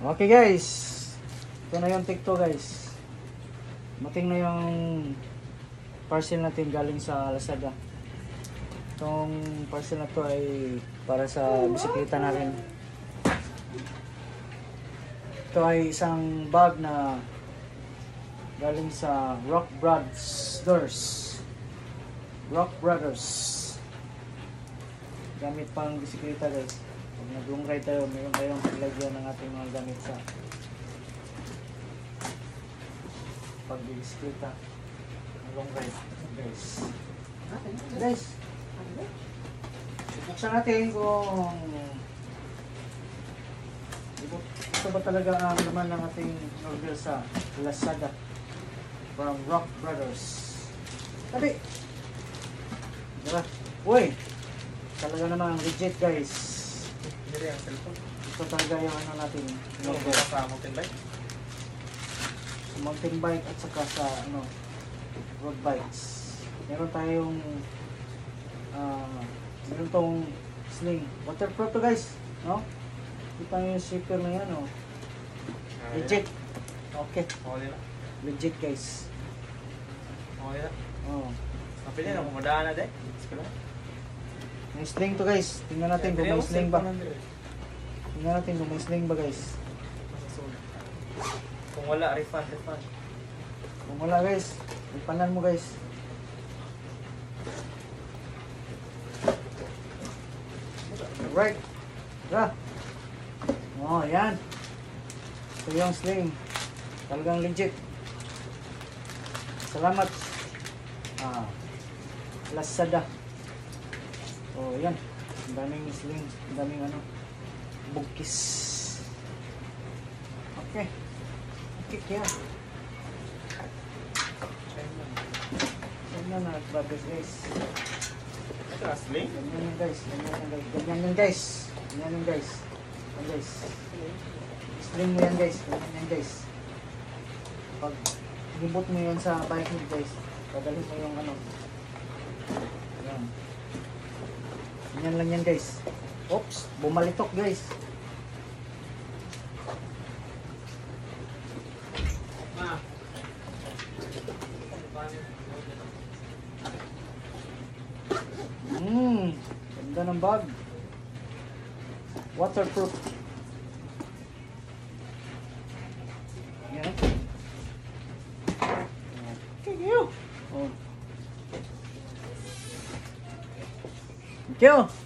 Okay guys, ito na yung TikTok guys. Mating na yung parcel natin galing sa Lazada. Itong parcel na to ay para sa bisikleta na rin. Ito ay isang bag na galing sa Rock Brothers. Gamit pang bisikleta guys. Pag nag-long ride tayo, mayroon tayong paglagyan ng ating mga gamit sa pag-bisikleta. Long ride guys. Buksan natin kung ito ba talaga ang naman ng ating order sa Lazada from Rock Brothers. Tabi! Diba? Uy! Talaga naman legit guys. Ito talaga yung ano natin. Sa mountain bike? Sa mountain bike at saka sa ano, road bikes. Meron tayong meron tong sling. Waterproof to guys. No? Kita nyo yung zipper na yan. Oh. Legit. Okay. Okay na. Legit guys. Okay na. Oh. Kapili na, kumadaan na din. May sling to guys. Tingnan natin kung may sling ba. Tingnan natin kung may sling ba guys. Kung wala, refund. Kung wala guys, ipanan mo guys. Right. Tara. Oh, yan. Ito yung sling. Talagang legit. Salamat. Lazada. Oh, yan. Ang daming sling. Ang daming ano. Bugkis. Okay. Okay, kaya. Yan na, brothers guys. Ito na sling? Ganyan yun guys. Ganyan yun guys. Yan guys. String mo yan guys. Ganyan yan guys. Pag hibot mo yan sa bike mo guys, padalhin mo yung ano. Yan. Ganyan lang yan guys. Oops, bumalitok guys. Ganda ng bag. Waterproof. Yan. Thank you. Oh. Thank you.